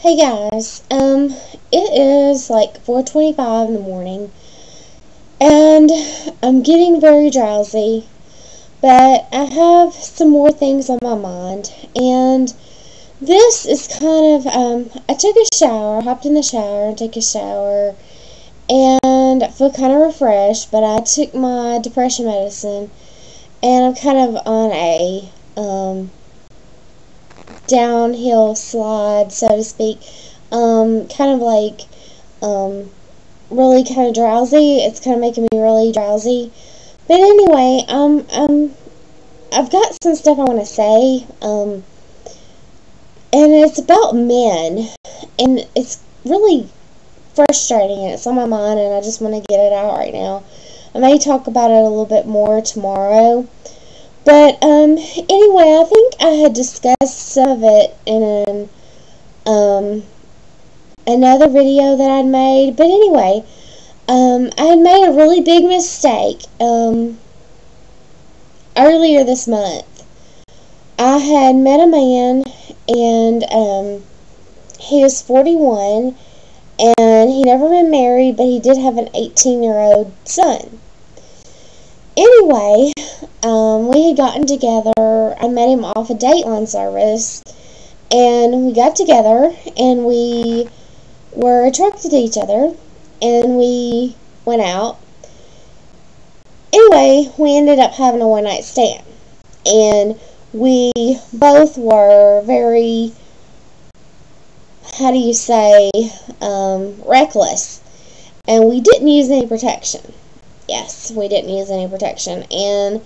Hey guys, it is like 4:25 in the morning, and I'm getting very drowsy, but I have some more things on my mind, and this is kind of, I took a shower, hopped in the shower and took a shower, and I feel kind of refreshed, but I took my depression medicine, and I'm kind of on a, downhill slide, so to speak. Kind of like, really kind of drowsy. It's kind of making me really drowsy. But anyway, I've got some stuff I want to say, and it's about men, and it's really frustrating, and it's on my mind, and I just want to get it out right now. I may talk about it a little bit more tomorrow. But, anyway, I think I had discussed some of it in another video that I'd made. But anyway, I had made a really big mistake, earlier this month. I had met a man, and, he was 41, and he'd never been married, but he did have an 18-year-old son. Anyway, we had gotten together. I met him off a Dateline service, and we got together, and we were attracted to each other, and we went out. Anyway, we ended up having a one-night stand, and we both were very, how do you say, reckless, and we didn't use any protection. Yes, we didn't use any protection, and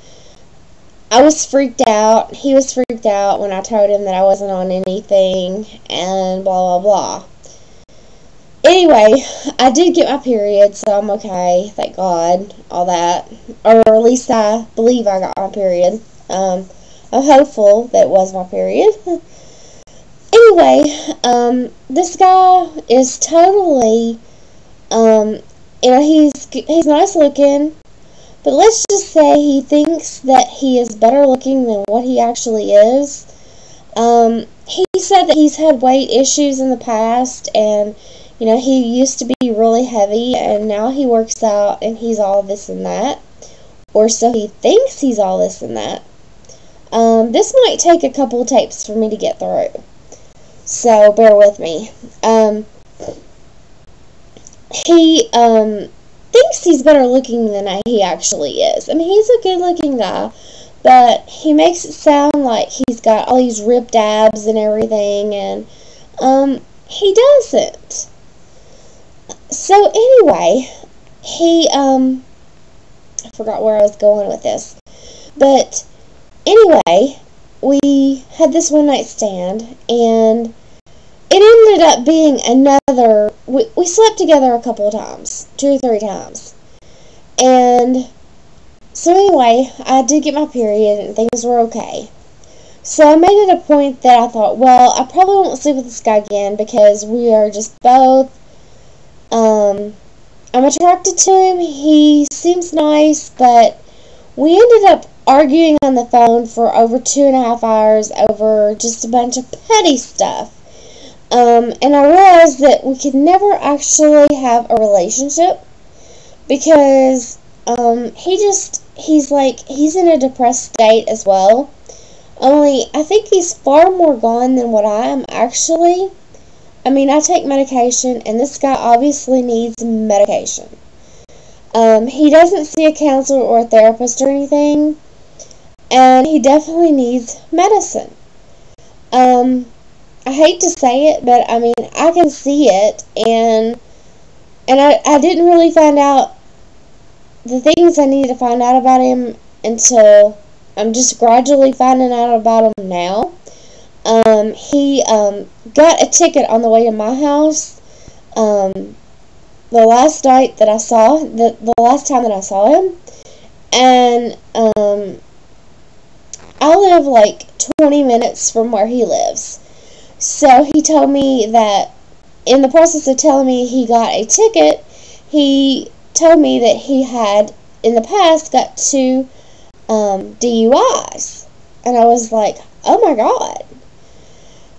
I was freaked out. He was freaked out when I told him that I wasn't on anything, and blah, blah, blah. Anyway, I did get my period, so I'm okay, thank God, all that. Or at least I believe I got my period. I'm hopeful that it was my period. Anyway, this guy is totally, he's nice looking, but let's just say he thinks that he is better looking than what he actually is. He said that he's had weight issues in the past, and, he used to be really heavy, and now he works out, and he's all this and that. Or so he thinks he's all this and that. This might take a couple of tapes for me to get through, so bear with me. He thinks he's better looking than he actually is. I mean, he's a good looking guy, but he makes it sound like he's got all these ripped abs and everything, and he doesn't. So anyway, I forgot where I was going with this, but anyway, we had this one night stand, and it ended up being another, we slept together a couple of times, 2 or 3 times, and so anyway, I did get my period, and things were okay. So I made it a point that I thought, well, I probably won't sleep with this guy again, because we are just both, I'm attracted to him, he seems nice, but we ended up arguing on the phone for over 2.5 hours over just a bunch of petty stuff. And I realized that we could never actually have a relationship, because he's in a depressed state as well. Only I think he's far more gone than what I am actually. I mean, I take medication, and this guy obviously needs medication. He doesn't see a counselor or a therapist or anything, and he definitely needs medicine. I hate to say it, but I mean, I can see it, and I didn't really find out the things I needed to find out about him until I'm just gradually finding out about him now. He got a ticket on the way to my house the last night that I saw, the last time that I saw him, and I live like 20 minutes from where he lives. So he told me that in the process of telling me he got a ticket, he told me that he had in the past got 2 DUIs. And I was like, oh my God.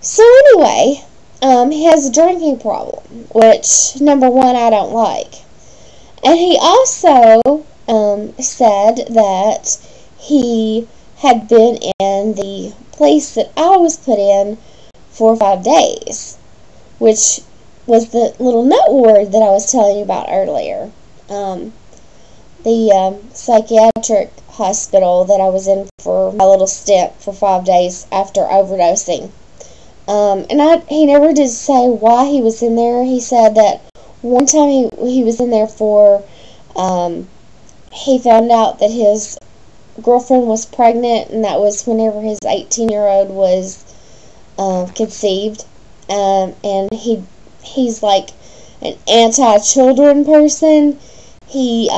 So anyway, he has a drinking problem, which, number one, I don't like. And he also said that he had been in the place that I was put in for 5 days, which was the little note ward that I was telling you about earlier. The psychiatric hospital that I was in for my little stint for 5 days after overdosing. And he never did say why he was in there. He said that one time he was in there for, he found out that his girlfriend was pregnant, and that was whenever his 18-year-old was conceived. And he's like an anti-children person. He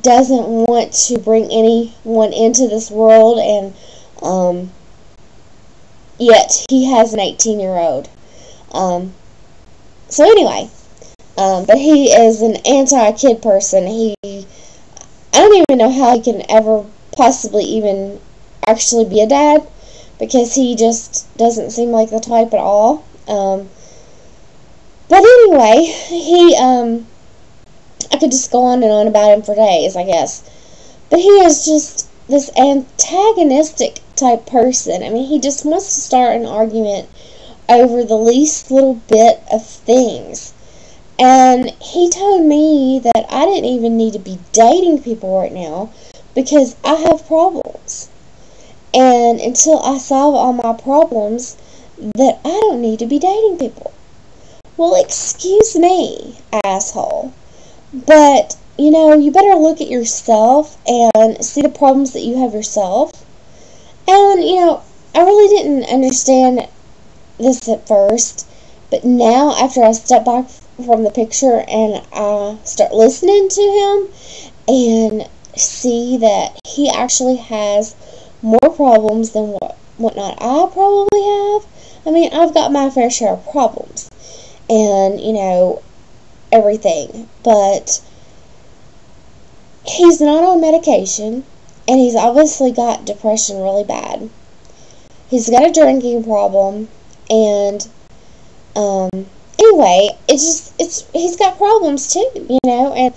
doesn't want to bring anyone into this world, and yet he has an 18-year-old. So anyway, but he is an anti-kid person. I don't even know how he can ever possibly even actually be a dad, because he just doesn't seem like the type at all. But anyway, I could just go on and on about him for days, I guess. But he is just this antagonistic type person. I mean, he just wants to start an argument over the least little bit of things. And he told me that I didn't even need to be dating people right now because I have problems. And until I solve all my problems, that I don't need to be dating people. Well, excuse me, asshole. But, you better look at yourself and see the problems that you have yourself. And, I really didn't understand this at first. But now, after I step back from the picture and I start listening to him and see that he actually has more problems than whatnot I probably have. I mean, I've got my fair share of problems. And, everything. But he's not on medication, and he's obviously got depression really bad. He's got a drinking problem, and anyway, he's got problems too, and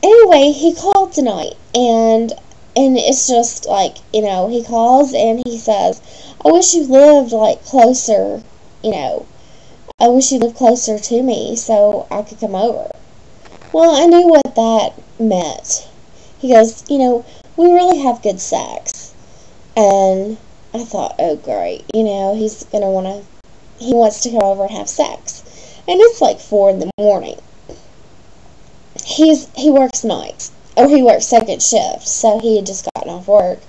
anyway, he called tonight, and it's just like, he calls and he says, I wish you lived closer, I wish you lived closer to me so I could come over. Well, I knew what that meant. He goes, we really have good sex. And I thought, oh great, he wants to come over and have sex. And it's 4 in the morning. He works nights. Or he works second shift. So he had just gotten off work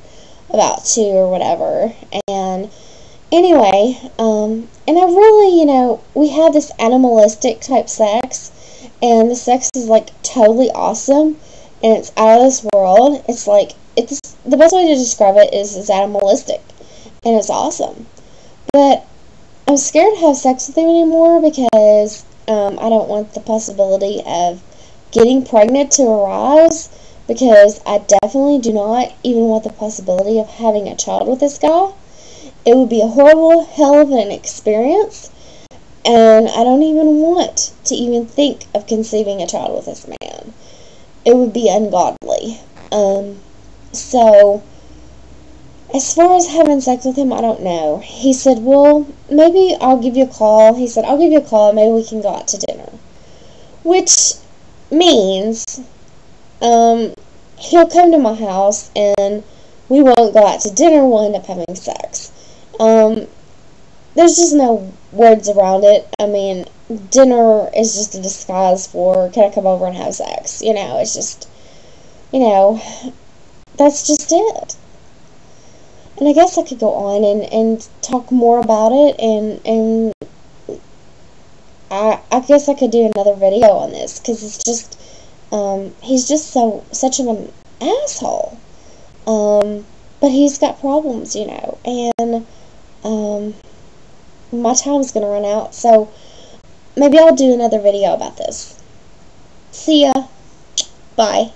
about 2 or whatever. And anyway, and I really, we have this animalistic type sex, and the sex is totally awesome, and it's out of this world. It's the best way to describe it is it's animalistic, and it's awesome. But I'm scared to have sex with him anymore because I don't want the possibility of getting pregnant to arise, because I definitely do not even want the possibility of having a child with this guy. It would be a horrible, hell of an experience, and I don't even want to even think of conceiving a child with this man. It would be ungodly. So, as far as having sex with him, I don't know. He said, well, maybe I'll give you a call. He said, I'll give you a call, maybe we can go out to dinner. Which means, he'll come to my house, and we won't go out to dinner, we'll end up having sex. There's just no words around it. I mean, dinner is just a disguise for, can I come over and have sex? It's just, that's just it. And I guess I could go on and talk more about it, and I guess I could do another video on this, because it's just, he's just such an asshole. But he's got problems, and, my time's gonna run out, so maybe I'll do another video about this. See ya. Bye.